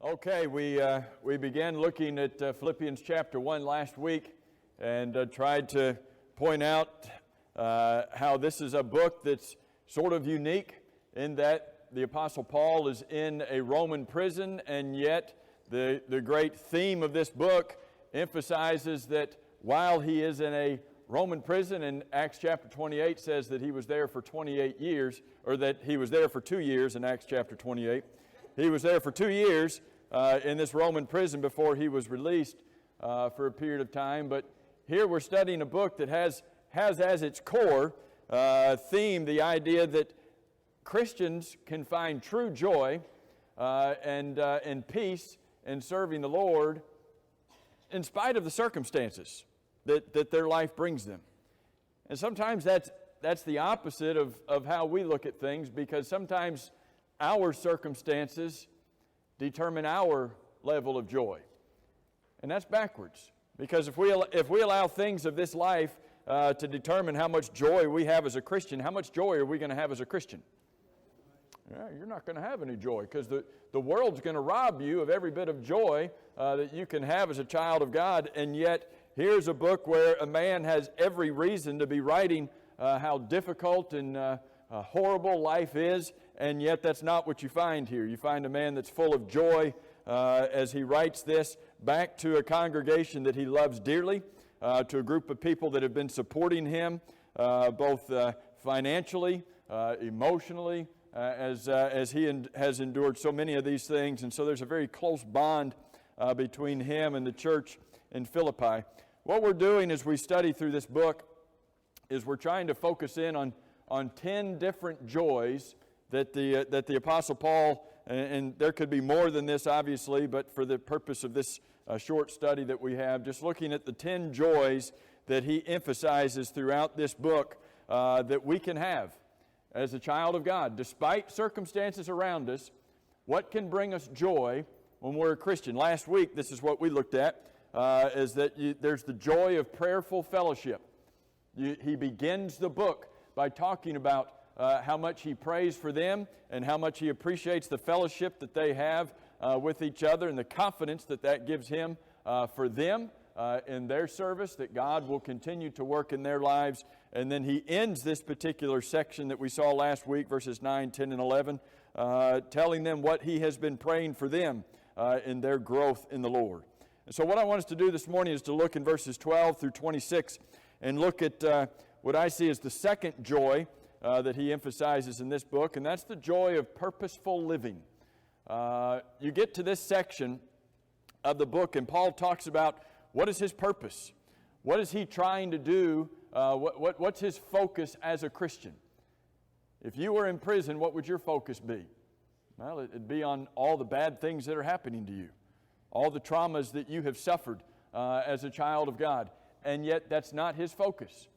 Okay, we began looking at Philippians chapter 1 last week and tried to point out how this is a book that's sort of unique in that the Apostle Paul is in a Roman prison, and yet the great theme of this book emphasizes that while he is in a Roman prison, and Acts chapter 28 says that he was there for 28 years, or that he was there for 2 years in Acts chapter 28. He was there for 2 years in this Roman prison before he was released for a period of time. But here we're studying a book that has as its core theme the idea that Christians can find true joy and peace in serving the Lord in spite of the circumstances that their life brings them. And sometimes that's the opposite of how we look at things, because sometimes our circumstances determine our level of joy. And that's backwards. Because if we allow things of this life to determine how much joy we have as a Christian, how much joy are we going to have as a Christian? Yeah, you're not going to have any joy, because the world's going to rob you of every bit of joy that you can have as a child of God. And yet, here's a book where a man has every reason to be writing how difficult and horrible life is, and yet that's not what you find here. You find a man that's full of joy as he writes this back to a congregation that he loves dearly, to a group of people that have been supporting him both financially, emotionally, as he has endured so many of these things. And so there's a very close bond between him and the church in Philippi. What we're doing as we study through this book is we're trying to focus in on 10 different joys that the Apostle Paul, and there could be more than this obviously, but for the purpose of this short study that we have, just looking at the 10 joys that he emphasizes throughout this book that we can have as a child of God. Despite circumstances around us, what can bring us joy when we're a Christian? Last week, this is what we looked at, is that there's the joy of prayerful fellowship. He begins the book by talking about how much he prays for them and how much he appreciates the fellowship that they have with each other, and the confidence that gives him for them in their service, that God will continue to work in their lives. And then he ends this particular section that we saw last week, verses 9, 10, and 11, telling them what he has been praying for them in their growth in the Lord. And so what I want us to do this morning is to look in verses 12 through 26 and look at what I see as the second joy that he emphasizes in this book, and that's the joy of purposeful living. You get to this section of the book, and Paul talks about what is his purpose? What is he trying to do? What's his focus as a Christian? If you were in prison, what would your focus be? Well, it'd be on all the bad things that are happening to you, all the traumas that you have suffered as a child of God. And yet that's not his focus.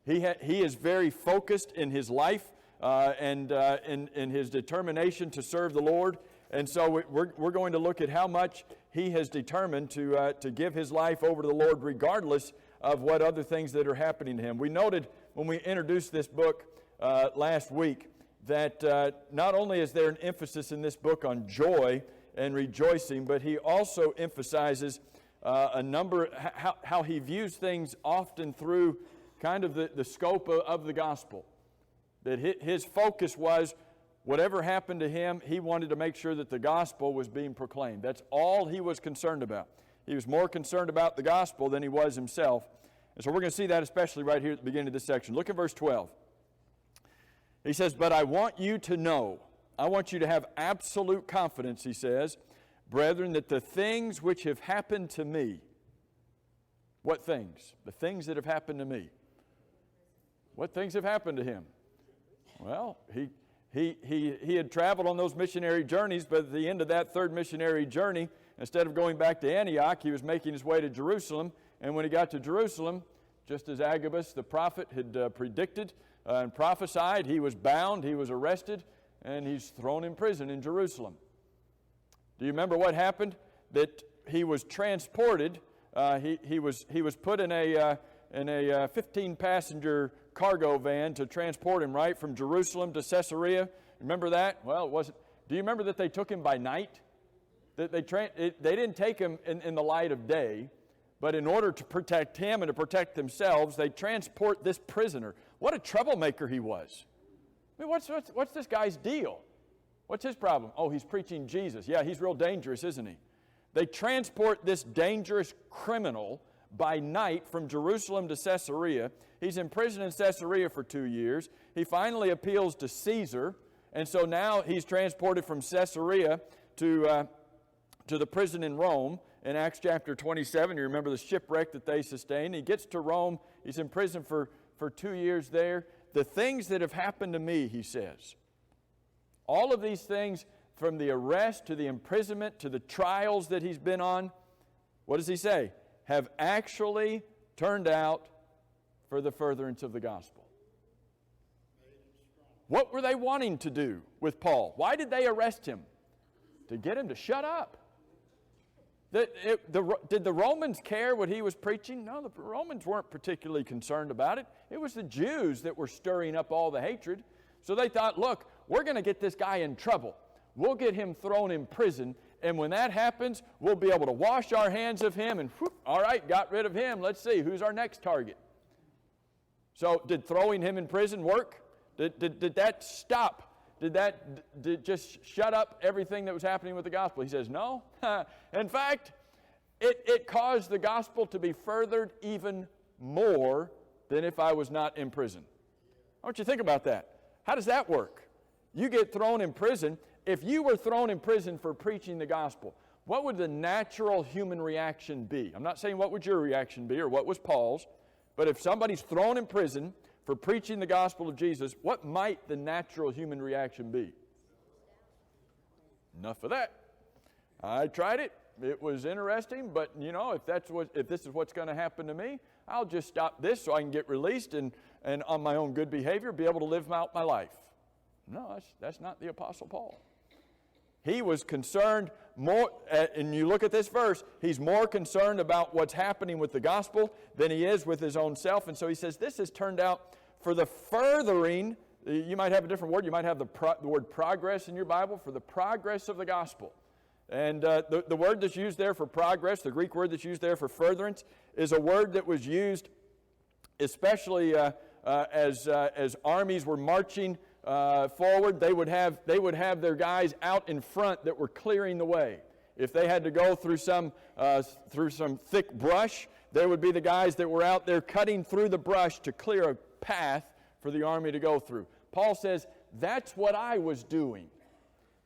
He is very focused in his life and in his determination to serve the Lord. And so we're going to look at how much he has determined to give his life over to the Lord regardless of what other things that are happening to him. We noted when we introduced this book last week that not only is there an emphasis in this book on joy and rejoicing, but he also emphasizes a number, how he views things often through kind of the scope of the gospel. That his focus was, whatever happened to him, he wanted to make sure that the gospel was being proclaimed. That's all he was concerned about. He was more concerned about the gospel than he was himself. And so we're going to see that especially right here at the beginning of this section. Look at verse 12. He says, "But I want you to know," I want you to have absolute confidence, he says, "brethren, that the things which have happened to me." What things? The things that have happened to me. What things have happened to him? Well, he had traveled on those missionary journeys, but at the end of that third missionary journey, instead of going back to Antioch, he was making his way to Jerusalem. And when he got to Jerusalem, just as Agabus the prophet had predicted and prophesied, he was bound, he was arrested, and he's thrown in prison in Jerusalem. Do you remember what happened? That he was transported. He was put in a 15-passenger cargo van to transport him right from Jerusalem to Caesarea. Remember that? Well, it wasn't. Do you remember that they took him by night? they didn't take him in the light of day, but in order to protect him and to protect themselves, they transport this prisoner. What a troublemaker he was. I mean, what's this guy's deal? What's his problem? Oh, he's preaching Jesus. Yeah, he's real dangerous, isn't he? They transport this dangerous criminal by night from Jerusalem to Caesarea. He's in prison in Caesarea for 2 years. He finally appeals to Caesar, and so now he's transported from Caesarea to the prison in Rome. In Acts chapter 27, you remember the shipwreck that they sustained. He gets to Rome. He's in prison for 2 years there. The things that have happened to me, he says, all of these things, from the arrest to the imprisonment to the trials that he's been on, what does he say? Have actually turned out for the furtherance of the gospel. What were they wanting to do with Paul? Why did they arrest him? To get him to shut up. Did the Romans care what he was preaching? No, the Romans weren't particularly concerned about it. It was the Jews that were stirring up all the hatred. So they thought, look, we're going to get this guy in trouble. We'll get him thrown in prison, and when that happens, we'll be able to wash our hands of him, and whoop, all right, got rid of him. Let's see, who's our next target? So did throwing him in prison work? Did that stop? Did just shut up everything that was happening with the gospel? He says, no. In fact, it caused the gospel to be furthered even more than if I was not in prison. I want you to think about that. How does that work? You get thrown in prison. If you were thrown in prison for preaching the gospel, what would the natural human reaction be? I'm not saying what would your reaction be or what was Paul's, but if somebody's thrown in prison for preaching the gospel of Jesus, what might the natural human reaction be? Enough of that. I tried it. It was interesting, but if this is what's going to happen to me, I'll just stop this so I can get released and on my own good behavior be able to live out my life. No, that's not the Apostle Paul. He was concerned more, and you look at this verse, he's more concerned about what's happening with the gospel than he is with his own self. And so he says, this has turned out for the furthering, you might have a different word, you might have the word progress in your Bible, for the progress of the gospel. And the word that's used there for progress, the Greek word that's used there for furtherance, is a word that was used especially as armies were marching forward. They would have their guys out in front that were clearing the way. If they had to go through some thick brush, there would be the guys that were out there cutting through the brush to clear a path for the army to go through. Paul says, that's what I was doing.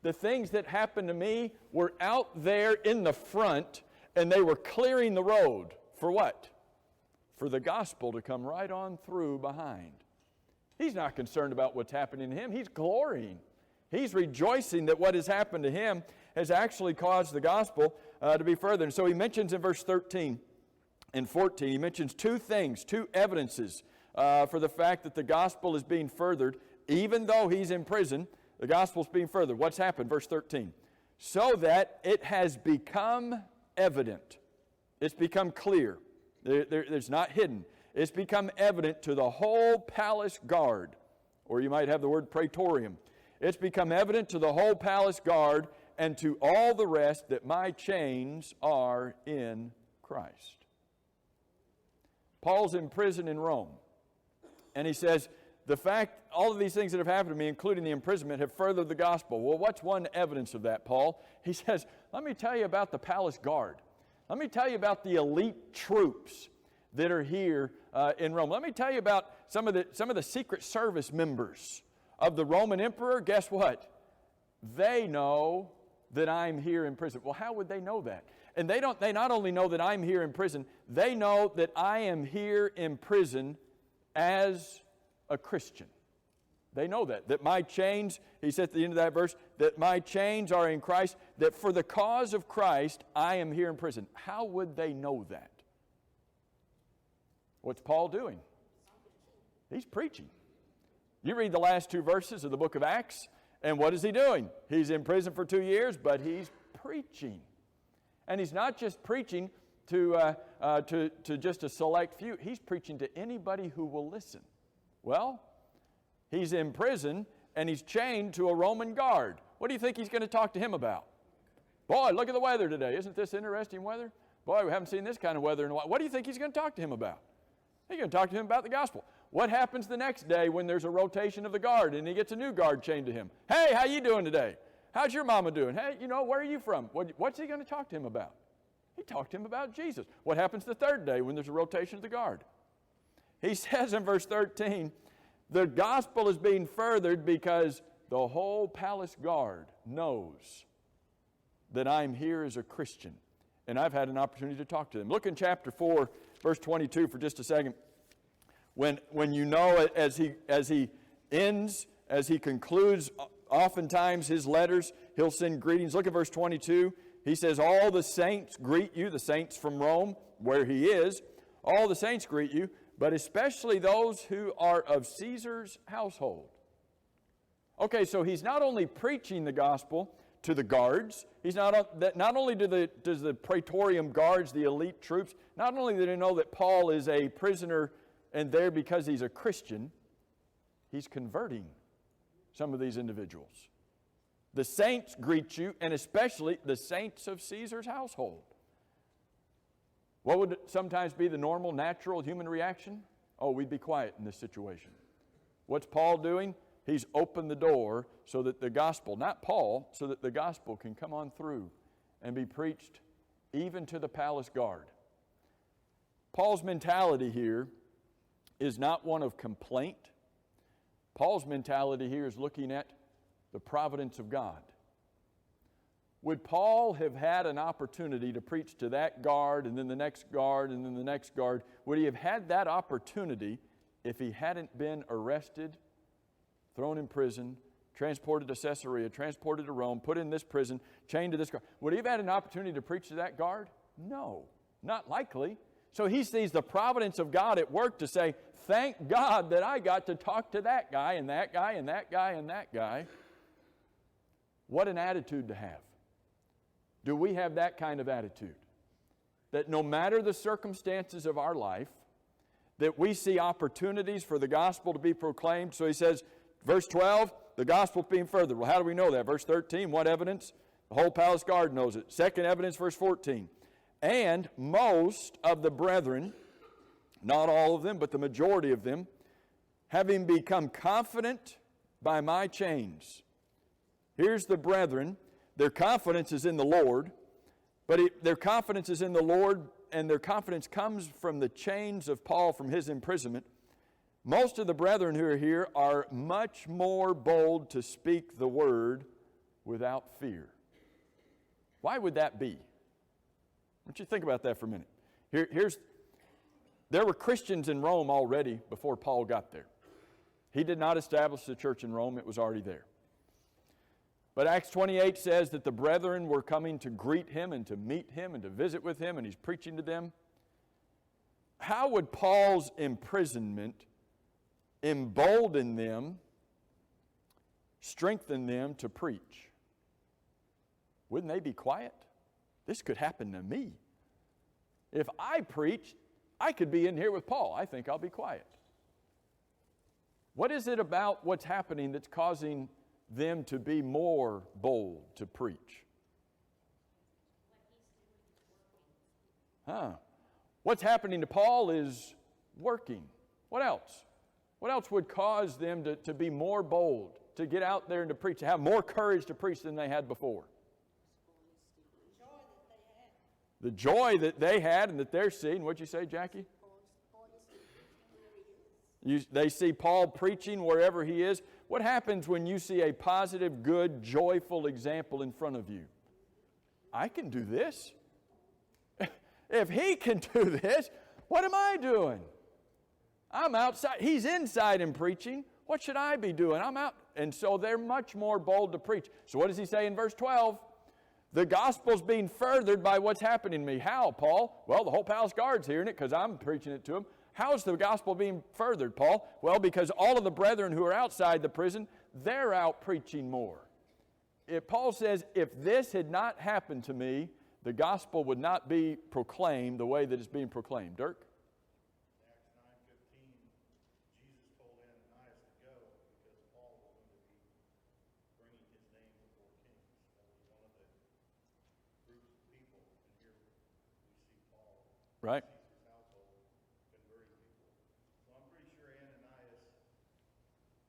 The things that happened to me were out there in the front, and they were clearing the road. For what? For the gospel to come right on through behind. He's not concerned about what's happening to him. He's glorying. He's rejoicing that what has happened to him has actually caused the gospel to be furthered. And so he mentions in verse 13 and 14, he mentions two things, two evidences for the fact that the gospel is being furthered. Even though he's in prison, the gospel's being furthered. What's happened? Verse 13. So that it has become evident. It's become clear. It's not hidden. It's become evident to the whole palace guard, or you might have the word praetorium. It's become evident to the whole palace guard and to all the rest that my chains are in Christ. Paul's in prison in Rome, and he says, the fact, all of these things that have happened to me, including the imprisonment, have furthered the gospel. Well, what's one evidence of that, Paul? He says, let me tell you about the palace guard. Let me tell you about the elite troops that are here in Rome. Let me tell you about some of the Secret Service members of the Roman emperor. Guess what? They know that I'm here in prison. Well, how would they know that? And they not only know that I'm here in prison, they know that I am here in prison as a Christian. They know that my chains, he said at the end of that verse, that my chains are in Christ, that for the cause of Christ I am here in prison. How would they know that? What's Paul doing? He's preaching. You read the last two verses of the book of Acts, and what is he doing? He's in prison for 2 years, but he's preaching. And he's not just preaching to just a select few. He's preaching to anybody who will listen. Well, he's in prison, and he's chained to a Roman guard. What do you think he's going to talk to him about? Boy, look at the weather today. Isn't this interesting weather? Boy, we haven't seen this kind of weather in a while. What do you think he's going to talk to him about? He's going to talk to him about the gospel. What happens the next day when there's a rotation of the guard and he gets a new guard chained to him? Hey, how you doing today? How's your mama doing? Hey, where are you from? What's he going to talk to him about? He talked to him about Jesus. What happens the third day when there's a rotation of the guard? He says in verse 13, the gospel is being furthered because the whole palace guard knows that I'm here as a Christian, and I've had an opportunity to talk to them. Look in chapter 4, verse 22 for just a second. When as he ends, as he concludes, oftentimes his letters, he'll send greetings. Look at verse 22. He says, all the saints greet you, the saints from Rome, where he is. All the saints greet you, but especially those who are of Caesar's household. Okay, so he's not only preaching the gospel to the guards. He's not only does the praetorium guards, the elite troops, not only do they know that Paul is a prisoner and there because he's a Christian, he's converting some of these individuals. The saints greet you, and especially the saints of Caesar's household. What would sometimes be the normal, natural human reaction? Oh, we'd be quiet in this situation. What's Paul doing? He's opened the door so that the gospel, not Paul, so that the gospel can come on through and be preached even to the palace guard. Paul's mentality here is not one of complaint. Paul's mentality here is looking at the providence of God. Would Paul have had an opportunity to preach to that guard and then the next guard and then the next guard? Would he have had that opportunity if he hadn't been arrested, thrown in prison, transported to Caesarea, transported to Rome, put in this prison, chained to this guard? Would he have had an opportunity to preach to that guard? No, not likely. So he sees the providence of God at work to say, thank God that I got to talk to that guy and that guy and that guy and that guy. What an attitude to have. Do we have that kind of attitude? That no matter the circumstances of our life, that we see opportunities for the gospel to be proclaimed. So he says, verse 12, the gospel being furthered. Well, how do we know that? Verse 13, what evidence? The whole palace guard knows it. Second evidence, verse 14. And most of the brethren, not all of them, but the majority of them, having become confident by my chains. Here's the brethren. Their confidence is in the Lord, but their confidence is in the Lord, and their confidence comes from the chains of Paul from his imprisonment. Most of the brethren who are here are much more bold to speak the word without fear. Why would that be? I want you to think about that for a minute. There were Christians in Rome already before Paul got there. He did not establish the church in Rome. It was already there. But Acts 28 says that the brethren were coming to greet him and to meet him and to visit with him, and he's preaching to them. How would Paul's imprisonment embolden them, strengthen them to preach? Wouldn't they be quiet? This could happen to me. If I preach, I could be in here with Paul. I think I'll be quiet. What is it about what's happening that's causing them to be more bold to preach? What's happening to Paul is working. What else? What else would cause them to be more bold, to get out there and to preach, to have more courage to preach than they had before? The joy that they had and that they're seeing. What'd you say, Jackie? They see Paul preaching wherever he is. What happens when you see a positive, good, joyful example in front of you? I can do this. If he can do this, what am I doing? I'm outside. He's inside and preaching. What should I be doing? I'm out. And so they're much more bold to preach. So what does he say in verse 12? The gospel's being furthered by what's happening to me. How, Paul? Well, the whole palace guard's hearing it because I'm preaching it to them. How's the gospel being furthered, Paul? Well, because all of the brethren who are outside the prison, they're out preaching more. Paul says, if this had not happened to me, the gospel would not be proclaimed the way that it's being proclaimed. Dirk? Acts 9:15, Jesus told Ananias to go because Paul was going to be bringing his name before kings. That was one of the Right. Jesus' household, converting people. So I'm pretty sure Ananias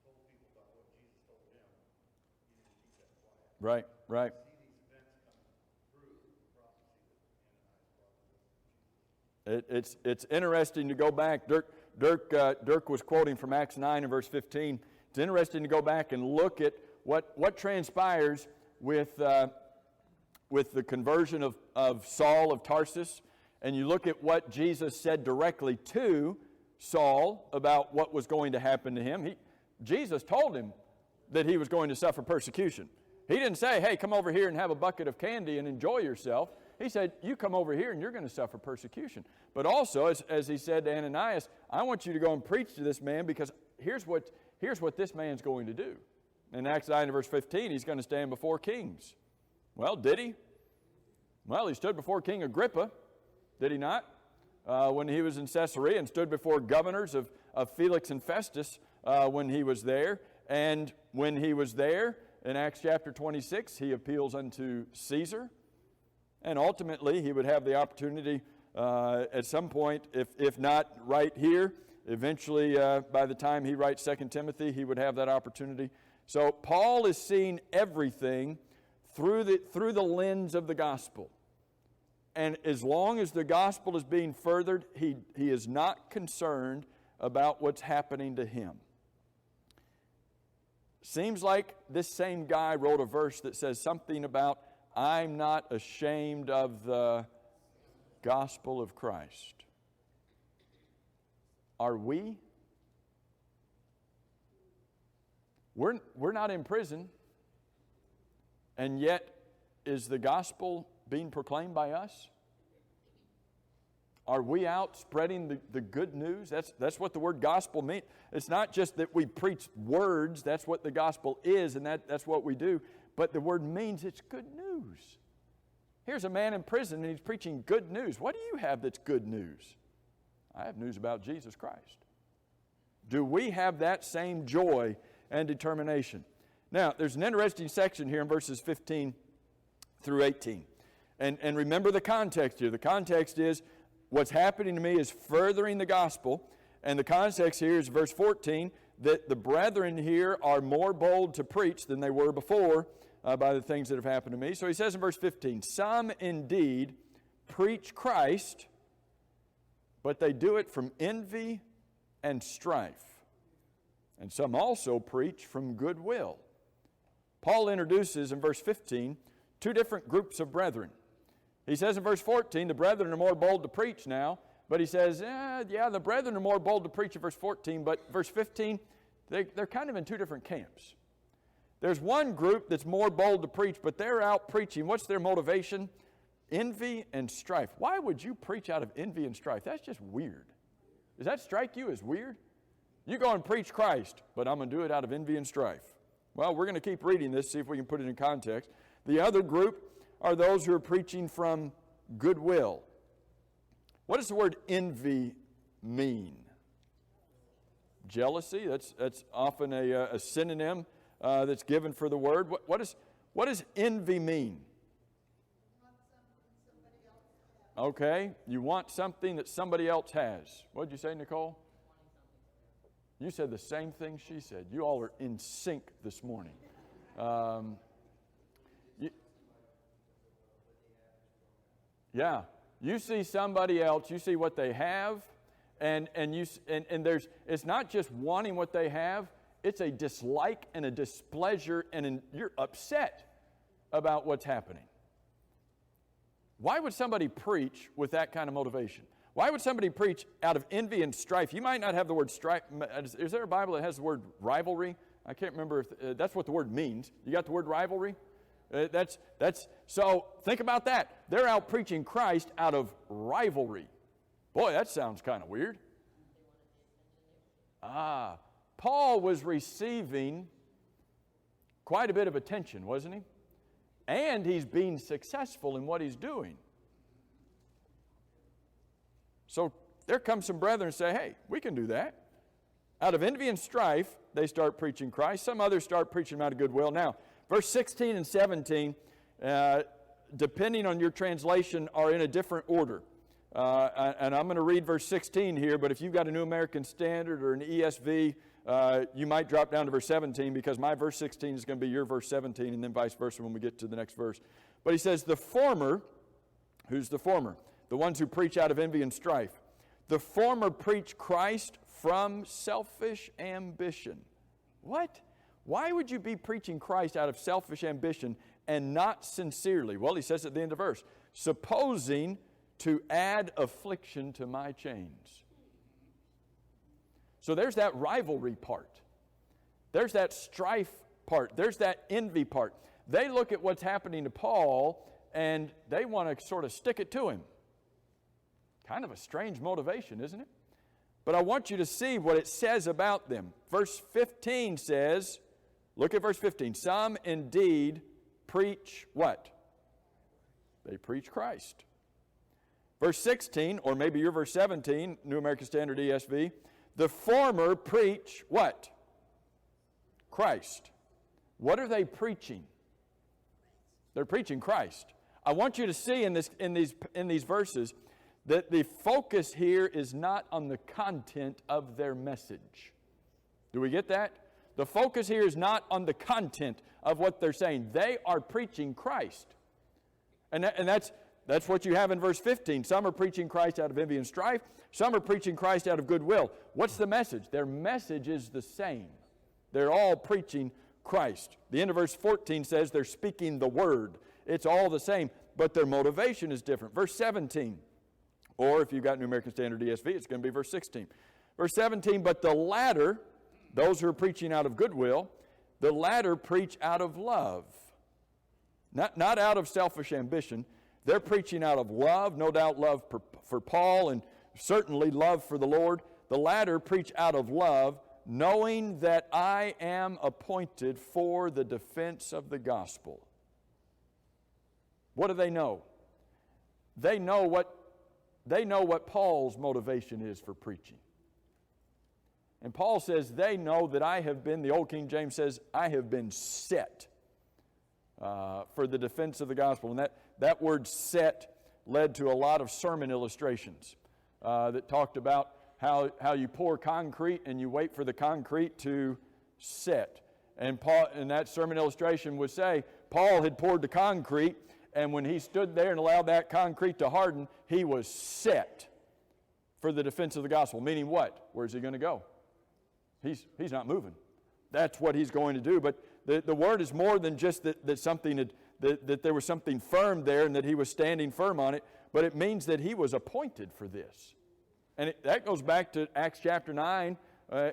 told people about what Jesus told him. He didn't keep that quiet. Right, right. See these events come through the prophecy that Ananias brought to Jesus. It's interesting to go back. Dirk was quoting from Acts 9 and verse 15. It's interesting to go back and look at what transpires with the conversion of Saul of Tarsus, and you look at what Jesus said directly to Saul about what was going to happen to him. Jesus told him that he was going to suffer persecution. He didn't say, hey, come over here and have a bucket of candy and enjoy yourself. He said, you come over here and you're going to suffer persecution. But also, as he said to Ananias, I want you to go and preach to this man, because here's what this man's going to do. In Acts 9 verse 15, he's going to stand before kings. Well, did he? Well, he stood before King Agrippa, did he not? When he was in Caesarea, and stood before governors of Felix and Festus when he was there. And when he was there, in Acts chapter 26, he appeals unto Caesar. And ultimately, he would have the opportunity at some point, if not right here, eventually by the time he writes 2 Timothy, he would have that opportunity. So Paul is seeing everything through the lens of the gospel. And as long as the gospel is being furthered, he is not concerned about what's happening to him. Seems like this same guy wrote a verse that says something about, I'm not ashamed of the gospel of Christ. Are we? We're not in prison, and yet is the gospel being proclaimed by us? Are we out spreading the good news? That's what the word gospel means. It's not just that we preach words. That's what the gospel is, and that's what we do. But the word means it's good news. Here's a man in prison, and he's preaching good news. What do you have that's good news? I have news about Jesus Christ. Do we have that same joy and determination? Now, there's an interesting section here in verses 15 through 18. And remember the context here. The context is what's happening to me is furthering the gospel. And the context here is verse 14, that the brethren here are more bold to preach than they were before by the things that have happened to me. So he says in verse 15, some indeed preach Christ, but they do it from envy and strife. And some also preach from goodwill. Paul introduces in verse 15 two different groups of brethren. He says in verse 14, the brethren are more bold to preach now. But he says, the brethren are more bold to preach in verse 14. But verse 15, they're kind of in two different camps. There's one group that's more bold to preach, but they're out preaching. What's their motivation? Envy and strife. Why would you preach out of envy and strife? That's just weird. Does that strike you as weird? You go and preach Christ, but I'm going to do it out of envy and strife. Well, we're going to keep reading this, see if we can put it in context. The other group are those who are preaching from goodwill. What does the word envy mean? Jealousy. That's often a synonym that's given for the word. What does envy mean? Okay, you want something that somebody else has. What did you say, Nicole? You said the same thing she said. You all are in sync this morning. Yeah, you see somebody else, you see what they have, and there's, it's not just wanting what they have, it's a dislike and a displeasure, and you're upset about what's happening. Why would somebody preach with that kind of motivation? Why would somebody preach out of envy and strife? You might not have the word strife. Is there a Bible that has the word rivalry? I can't remember if that's what the word means. You got the word rivalry? So think about that. They're out preaching Christ out of rivalry. Boy, that sounds kind of weird. Paul was receiving quite a bit of attention, wasn't he? And he's being successful in what he's doing. So there comes some brethren and say, hey, we can do that. Out of envy and strife, they start preaching Christ. Some others start preaching out of goodwill. Now, verse 16 and 17, depending on your translation, are in a different order. and I'm going to read verse 16 here, but if you've got a New American Standard or an ESV, you might drop down to verse 17, because my verse 16 is going to be your verse 17, and then vice versa when we get to the next verse. But he says, the former, who's the former? The ones who preach out of envy and strife. The former preach Christ from selfish ambition. What? Why would you be preaching Christ out of selfish ambition and not sincerely? Well, he says at the end of the verse, supposing to add affliction to my chains. So there's that rivalry part. There's that strife part. There's that envy part. They look at what's happening to Paul and they want to sort of stick it to him. Kind of a strange motivation, isn't it? But I want you to see what it says about them. Verse 15 says, look at verse 15. Some indeed preach what? They preach Christ. Verse 16, or maybe your verse 17, New American Standard ESV, the former preach what? Christ. What are they preaching? They're preaching Christ. I want you to see in these verses that the focus here is not on the content of their message. Do we get that? The focus here is not on the content of what they're saying. They are preaching Christ. And that's what you have in verse 15. Some are preaching Christ out of envy and strife. Some are preaching Christ out of goodwill. What's the message? Their message is the same. They're all preaching Christ. The end of verse 14 says they're speaking the word. It's all the same, but their motivation is different. Verse 17. Or if you've got New American Standard ESV, it's going to be verse 16. Verse 17, but the latter, those who are preaching out of goodwill, the latter preach out of love. Not out of selfish ambition. They're preaching out of love, no doubt love for Paul and certainly love for the Lord. The latter preach out of love, knowing that I am appointed for the defense of the gospel. What do they know? They know what Paul's motivation is for preaching. And Paul says, they know that I have been, the old King James says, I have been set for the defense of the gospel. And that word set led to a lot of sermon illustrations that talked about how you pour concrete and you wait for the concrete to set. And Paul, in that sermon illustration would say, Paul had poured the concrete, and when he stood there and allowed that concrete to harden, he was set for the defense of the gospel. Meaning what? Where's he going to go? He's not moving. That's what he's going to do. But the word is more than just that there was something firm there and that he was standing firm on it, but it means that he was appointed for this. And that goes back to Acts chapter 9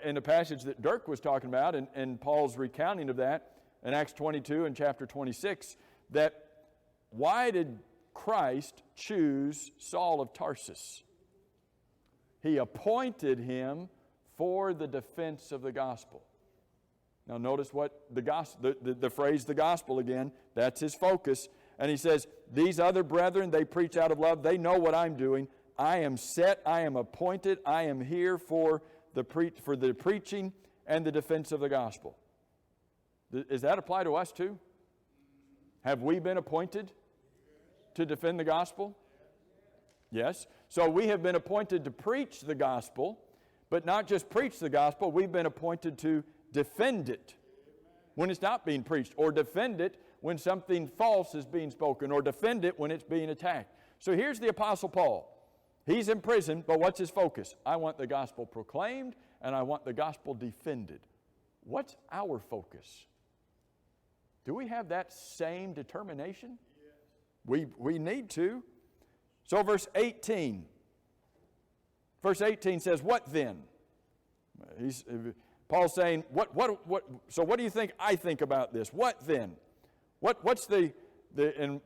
in the passage that Dirk was talking about and Paul's recounting of that in Acts 22 and chapter 26, that why did Christ choose Saul of Tarsus? He appointed him for the defense of the gospel. Now notice what the phrase the gospel again, that's his focus. And he says, these other brethren, they preach out of love. They know what I'm doing. I am set, I am appointed, I am here for the preaching and the defense of the gospel. Does that apply to us too? Have we been appointed to defend the gospel? Yes. So we have been appointed to preach the gospel, but not just preach the gospel, we've been appointed to defend it when it's not being preached, or defend it when something false is being spoken, or defend it when it's being attacked. So here's the Apostle Paul. He's in prison, but what's his focus? I want the gospel proclaimed, and I want the gospel defended. What's our focus? Do we have that same determination? Yes. We need to. So verse 18. Verse 18 says, what then? Paul's saying, so what do you think I think about this? What then? What's the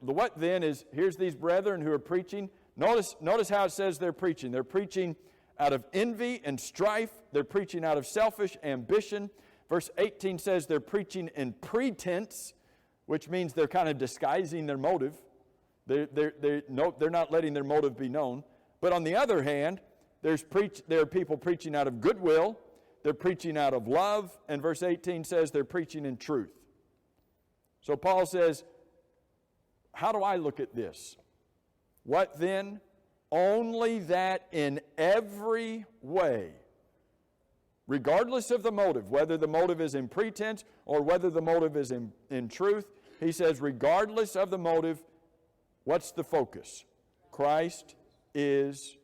what then is, here's these brethren who are preaching. Notice how it says they're preaching. They're preaching out of envy and strife. They're preaching out of selfish ambition. Verse 18 says they're preaching in pretense, which means they're kind of disguising their motive. They're not letting their motive be known. But on the other hand, there are people preaching out of goodwill. They're preaching out of love. And verse 18 says they're preaching in truth. So Paul says, how do I look at this? What then? Only that in every way, regardless of the motive, whether the motive is in pretense or whether the motive is in truth, he says, regardless of the motive, what's the focus? Christ is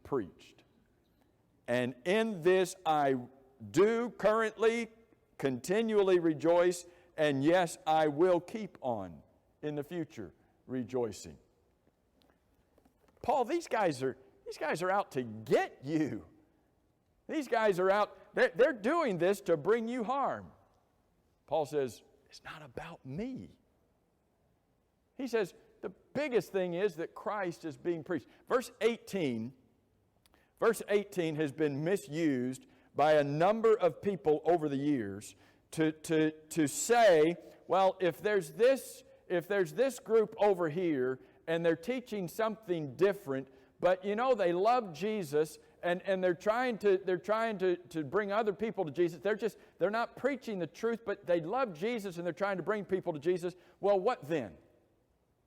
preached. And in this I do currently continually rejoice, and yes, I will keep on in the future rejoicing. Paul, these guys are out to get you. These guys are out, they're doing this to bring you harm. Paul says, it's not about me. He says, the biggest thing is that Christ is being preached. Verse 18 has been misused by a number of people over the years to say, well, if there's this group over here and they're teaching something different, but you know they love Jesus and they're trying to bring other people to Jesus. They're not preaching the truth, but they love Jesus and they're trying to bring people to Jesus. Well, what then?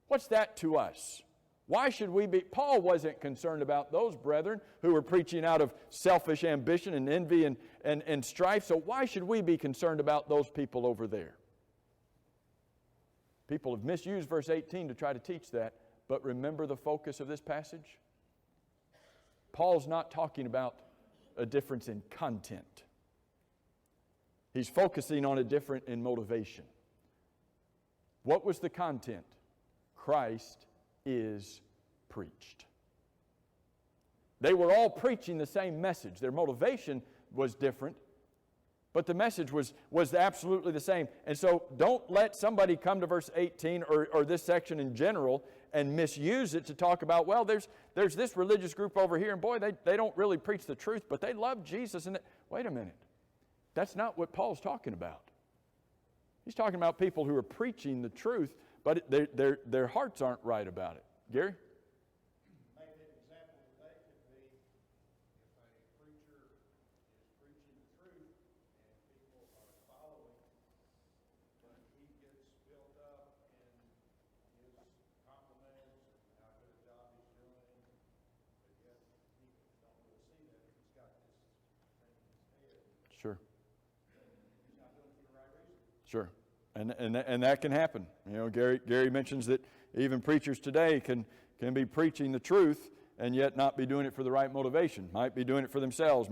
What's that to us? Why should we be? Paul wasn't concerned about those brethren who were preaching out of selfish ambition and envy and strife. So why should we be concerned about those people over there? People have misused verse 18 to try to teach that. But remember the focus of this passage? Paul's not talking about a difference in content. He's focusing on a difference in motivation. What was the content? Christ is preached. They were all preaching the same message. Their motivation was different, but the message was absolutely the same. And so don't let somebody come to verse 18 or this section in general and misuse it to talk about, well, there's this religious group over here, and boy, they don't really preach the truth, but they love Jesus. And wait a minute. That's not what Paul's talking about. He's talking about people who are preaching the truth, but their hearts aren't right about it. Gary? Maybe an example of that could be if a preacher is preaching the truth and people are following, but he gets built up in his compliments and how good a job he's doing, but yet people don't really see that if he's got this thing in his head. Sure. He's not doing it for the right reason. Sure. And that can happen. You know, Gary mentions that even preachers today can be preaching the truth and yet not be doing it for the right motivation. Might be doing it for themselves.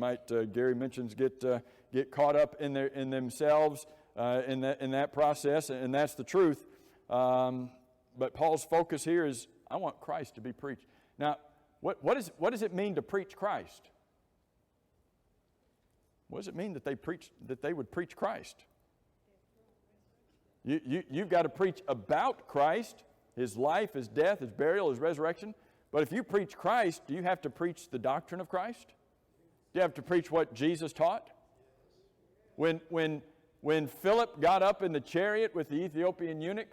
Gary mentions get caught up in themselves in that process, and that's the truth. But Paul's focus here is, I want Christ to be preached. Now, what does it mean to preach Christ? What does it mean that they would preach Christ? You've got to preach about Christ, His life, His death, His burial, His resurrection. But if you preach Christ, do you have to preach the doctrine of Christ? Do you have to preach what Jesus taught? When Philip got up in the chariot with the Ethiopian eunuch,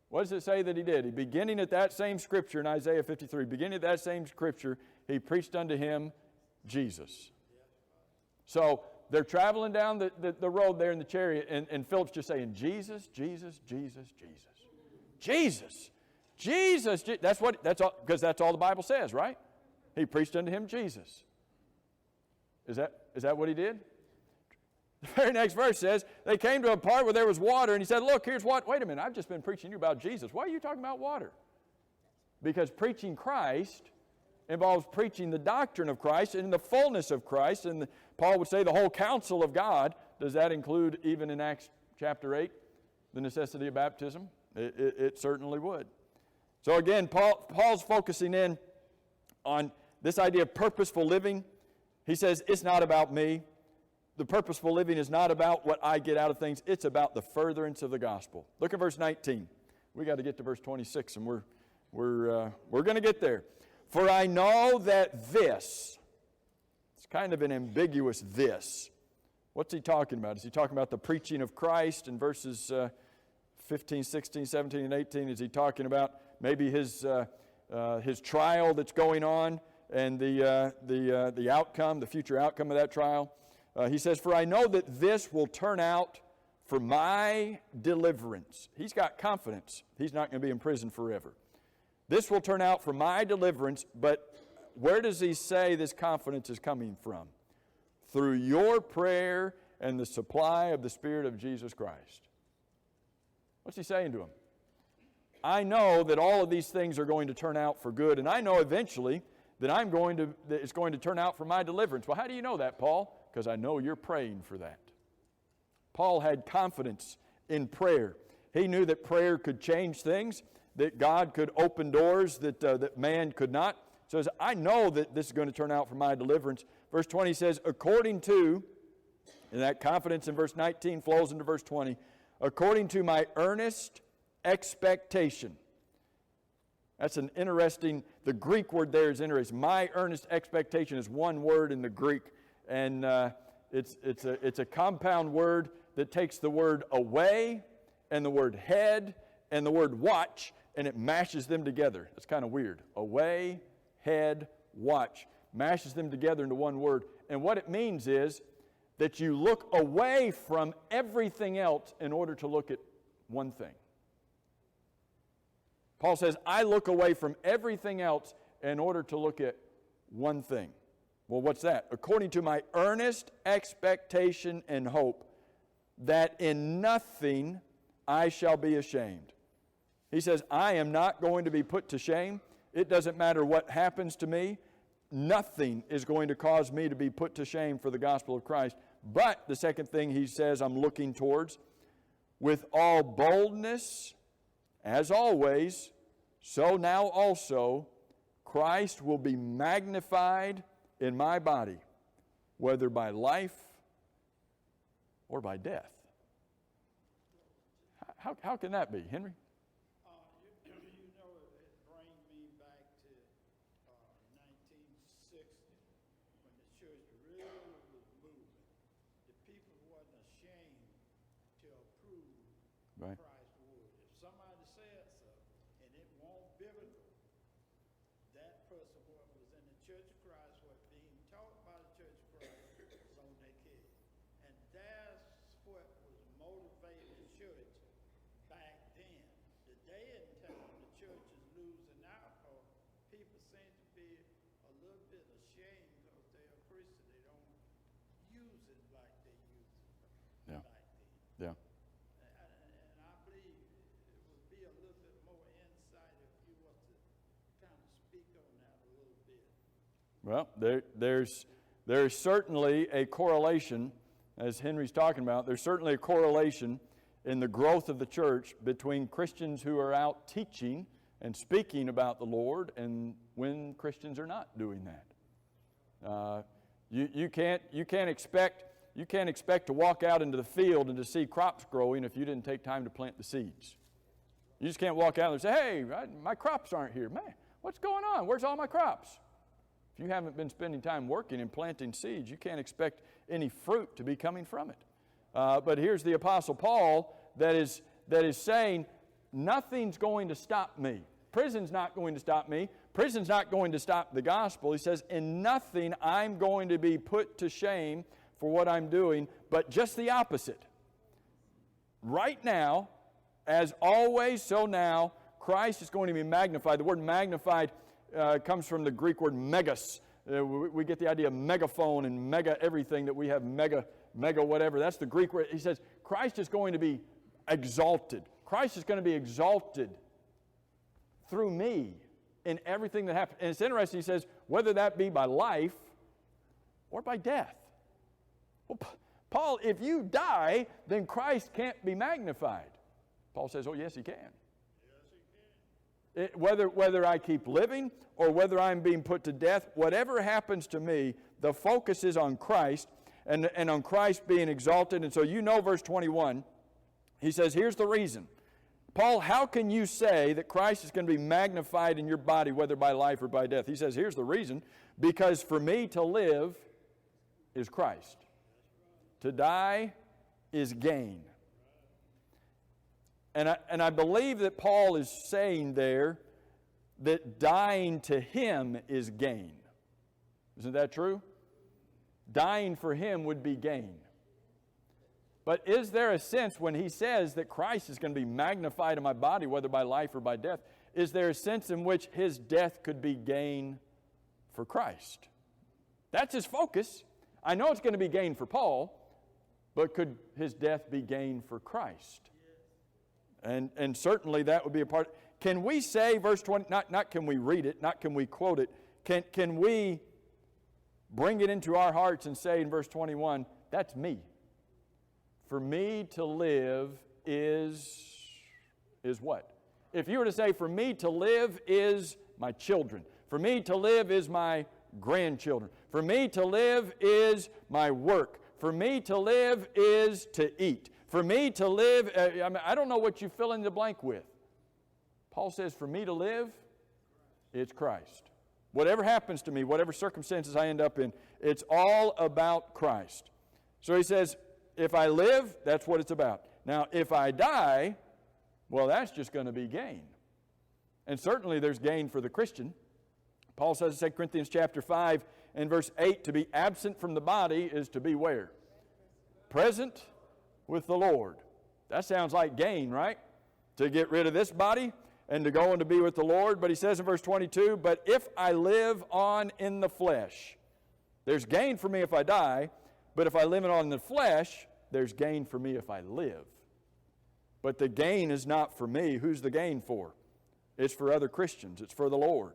what does it say that he did? Beginning at that same scripture in Isaiah 53, beginning at that same scripture, he preached unto him Jesus. So they're traveling down the road there in the chariot, and Philip's just saying, Jesus, Jesus, Jesus, Jesus. Jesus, Jesus, that's all, because that's all the Bible says, right? He preached unto him Jesus. Is that what he did? The very next verse says, they came to a part where there was water, and he said, look, here's what, wait a minute, I've just been preaching you about Jesus. Why are you talking about water? Because preaching Christ involves preaching the doctrine of Christ and the fullness of Christ, and Paul would say the whole counsel of God. Does that include, even in Acts chapter 8, the necessity of baptism? It certainly would. So again, Paul's focusing in on this idea of purposeful living. He says, it's not about me. The purposeful living is not about what I get out of things. It's about the furtherance of the gospel. Look at verse 19. We got to get to verse 26, and we're going to get there. For I know that this, it's kind of an ambiguous this. What's he talking about? Is he talking about the preaching of Christ in verses 15, 16, 17, and 18? Is he talking about maybe his trial that's going on and the outcome, the future outcome of that trial? He says, for I know that this will turn out for my deliverance. He's got confidence. He's not going to be in prison forever. This will turn out for my deliverance, but where does he say this confidence is coming from? Through your prayer and the supply of the Spirit of Jesus Christ. What's he saying to him? I know that all of these things are going to turn out for good, and I know eventually that it's going to turn out for my deliverance. Well, how do you know that, Paul? Because I know you're praying for that. Paul had confidence in prayer. He knew that prayer could change things, that God could open doors that man could not. So he says, I know that this is going to turn out for my deliverance. Verse 20 says, according to, and that confidence in verse 19 flows into verse 20, according to my earnest expectation. That's an interesting, the Greek word there is interesting. My earnest expectation is one word in the Greek, and it's a compound word that takes the word away and the word head and the word watch, and it mashes them together. It's kind of weird. Away, head, watch. Mashes them together into one word. And what it means is that you look away from everything else in order to look at one thing. Paul says, I look away from everything else in order to look at one thing. Well, what's that? According to my earnest expectation and hope that in nothing I shall be ashamed. He says, I am not going to be put to shame. It doesn't matter what happens to me. Nothing is going to cause me to be put to shame for the gospel of Christ. But the second thing he says I'm looking towards, with all boldness, as always, so now also Christ will be magnified in my body, whether by life or by death. How can that be, Henry? You know, it brings me back to 1960 when the church really was moving. The people wasn't ashamed to approve Right. Christ's word. If somebody said something and it won't biblical, that person what was in the Church of Christ, what being taught by the Church of Christ, was on their case. And that's what was motivating the church back then. Today in time, the church is losing out, or people seem to be a little bit ashamed because they're a Christian. They don't use it like they used it Yeah. back then. Yeah. And I believe it would be a little bit more insight if you were to kind of speak on that a little bit. Well, there's certainly a correlation, as Henry's talking about, there's certainly a correlation in the growth of the church between Christians who are out teaching and speaking about the Lord and when Christians are not doing that. You can't expect to walk out into the field and to see crops growing if you didn't take time to plant the seeds. You just can't walk out and say, hey, my crops aren't here. Man, what's going on? Where's all my crops? If you haven't been spending time working and planting seeds, you can't expect any fruit to be coming from it. But here's the Apostle Paul that is saying, nothing's going to stop me. Prison's not going to stop me. Prison's not going to stop the gospel. He says, in nothing I'm going to be put to shame for what I'm doing, but just the opposite. Right now, as always, so now, Christ is going to be magnified. The word magnified comes from the Greek word megas. We get the idea of megaphone and mega everything that we have, mega whatever. That's the Greek word. He says, Christ is going to be exalted. Christ is going to be exalted through me in everything that happens. And it's interesting, he says, whether that be by life or by death. Well, Paul, if you die, then Christ can't be magnified. Paul says, oh, yes, he can. Whether I keep living or whether I'm being put to death, whatever happens to me, the focus is on Christ and on Christ being exalted. And so you know verse 21, he says, here's the reason. Paul, how can you say that Christ is going to be magnified in your body, whether by life or by death? He says, here's the reason. Because for me to live is Christ. To die is gain. And I believe that Paul is saying there that dying to him is gain. Isn't that true? Dying for him would be gain. But is there a sense when he says that Christ is going to be magnified in my body, whether by life or by death, is there a sense in which his death could be gain for Christ? That's his focus. I know it's going to be gain for Paul, but could his death be gain for Christ? And certainly that would be a part. Can we say, verse 20, not can we read it, not can we quote it, can we bring it into our hearts and say in verse 21, that's me. For me to live is what? If you were to say, for me to live is my children. For me to live is my grandchildren. For me to live is my work. For me to live is to eat. For me to live, I don't know what you fill in the blank with. Paul says, for me to live, it's Christ. Whatever happens to me, whatever circumstances I end up in, it's all about Christ. So he says, if I live, that's what it's about. Now, if I die, well, that's just going to be gain. And certainly there's gain for the Christian. Paul says in 2 Corinthians chapter 5 and verse 8, to be absent from the body is to be where? Present with the Lord. That sounds like gain, right? To get rid of this body and to go and to be with the Lord. But he says in verse 22, but if I live on in the flesh, there's gain for me if I die, but if I live on in the flesh, there's gain for me if I live. But the gain is not for me. Who's the gain for? It's for other Christians. It's for the Lord.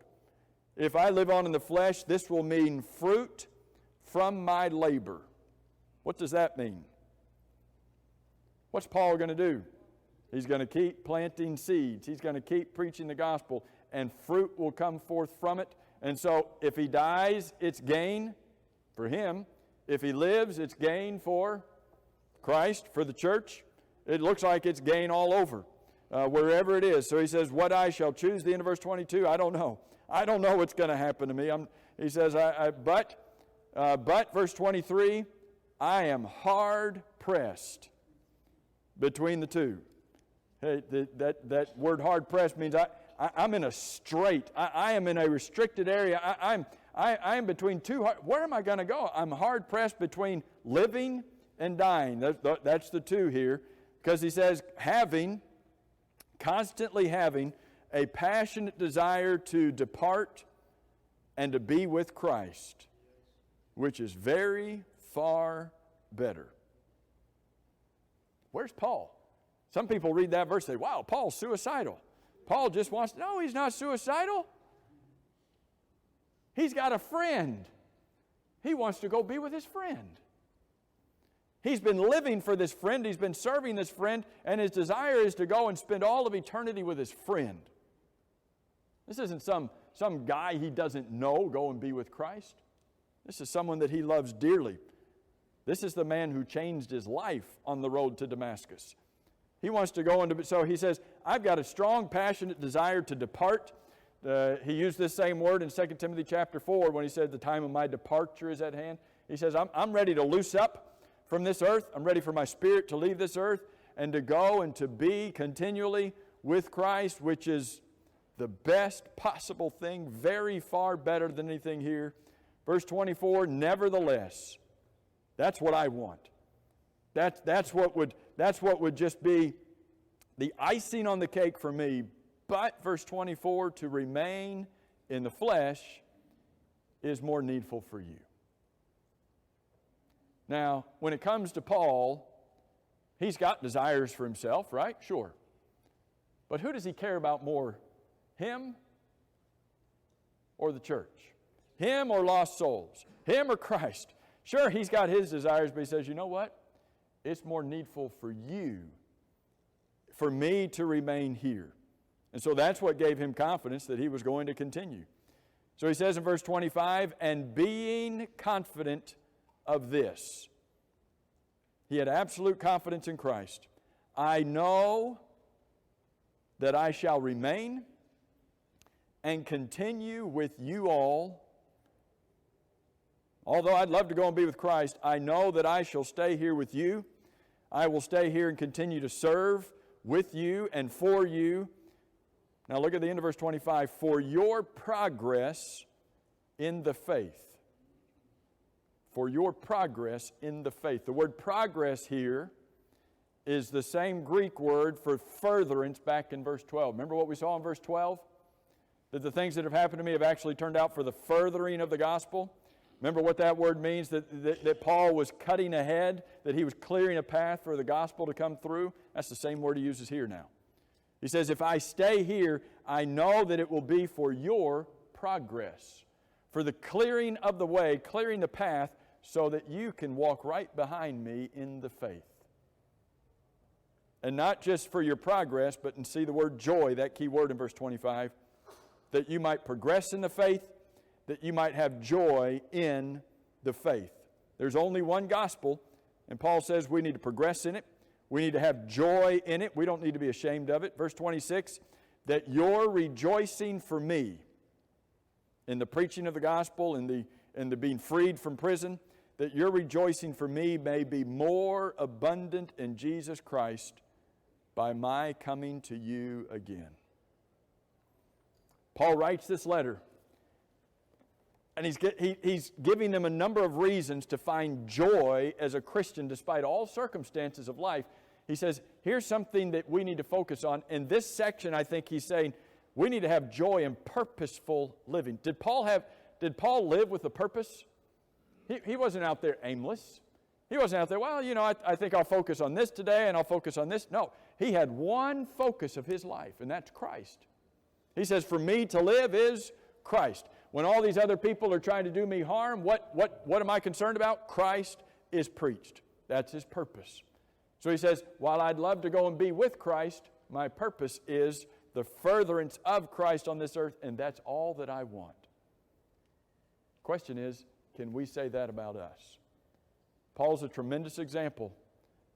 If I live on in the flesh, this will mean fruit from my labor. What does that mean? What's Paul going to do? He's going to keep planting seeds. He's going to keep preaching the gospel, and fruit will come forth from it. And so if he dies, it's gain for him. If he lives, it's gain for Christ, for the church. It looks like it's gain all over, wherever it is. So he says, what I shall choose, the end of verse 22, I don't know. I don't know what's going to happen to me. He says, but verse 23, I am hard pressed between the two. Hey, that word hard pressed means I'm in a strait. I am in a restricted area. I am between two. Where am I going to go? I'm hard pressed between living and dying. That's the two here. Because he says, constantly having a passionate desire to depart and to be with Christ, which is very far better. Where's Paul? Some people read that verse and say, wow, Paul's suicidal. Paul just wants to, no, he's not suicidal. He's got a friend. He wants to go be with his friend. He's been living for this friend. He's been serving this friend, and his desire is to go and spend all of eternity with his friend. This isn't some guy he doesn't know go and be with Christ. This is someone that he loves dearly. This is the man who changed his life on the road to Damascus. He wants to go into, so he says, I've got a strong, passionate desire to depart. He used this same word in 2 Timothy chapter 4 when he said the time of my departure is at hand. He says, I'm ready to loose up from this earth. I'm ready for my spirit to leave this earth and to go and to be continually with Christ, which is the best possible thing, very far better than anything here. Verse 24, nevertheless, that's what I want. That's what would just be the icing on the cake for me. But, verse 24, to remain in the flesh is more needful for you. Now, when it comes to Paul, he's got desires for himself, right? Sure. But who does he care about more? Him or the church? Him or lost souls? Him or Christ? Sure, he's got his desires, but he says, you know what? It's more needful for you, for me to remain here. And so that's what gave him confidence that he was going to continue. So he says in verse 25, and being confident of this. He had absolute confidence in Christ. I know that I shall remain and continue with you all. Although I'd love to go and be with Christ, I know that I shall stay here with you. I will stay here and continue to serve with you and for you. Now look at the end of verse 25. For your progress in the faith. For your progress in the faith. The word progress here is the same Greek word for furtherance back in verse 12. Remember what we saw in verse 12? That the things that have happened to me have actually turned out for the furthering of the gospel. Remember what that word means, that Paul was cutting ahead, that he was clearing a path for the gospel to come through? That's the same word he uses here now. He says, if I stay here, I know that it will be for your progress, for the clearing of the way, clearing the path, so that you can walk right behind me in the faith. And not just for your progress, but and see the word joy, that key word in verse 25, that you might progress in the faith, that you might have joy in the faith. There's only one gospel, and Paul says we need to progress in it. We need to have joy in it. We don't need to be ashamed of it. Verse 26, that your rejoicing for me in the preaching of the gospel, in the being freed from prison, that your rejoicing for me may be more abundant in Jesus Christ by my coming to you again. Paul writes this letter, and he's giving them a number of reasons to find joy as a Christian despite all circumstances of life. He says, here's something that we need to focus on. In this section, I think he's saying, we need to have joy in purposeful living. Did Paul live with a purpose? He wasn't out there aimless. He wasn't out there, well, I think I'll focus on this today and I'll focus on this. No, he had one focus of his life, and that's Christ. He says, for me to live is Christ. When all these other people are trying to do me harm, what am I concerned about? Christ is preached. That's his purpose. So he says, while I'd love to go and be with Christ, my purpose is the furtherance of Christ on this earth, and that's all that I want. Question is, can we say that about us? Paul's a tremendous example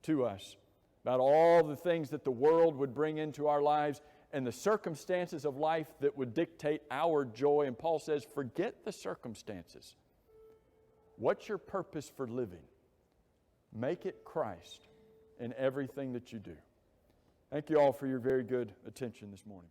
to us about all the things that the world would bring into our lives and the circumstances of life that would dictate our joy. And Paul says, forget the circumstances. What's your purpose for living? Make it Christ in everything that you do. Thank you all for your very good attention this morning.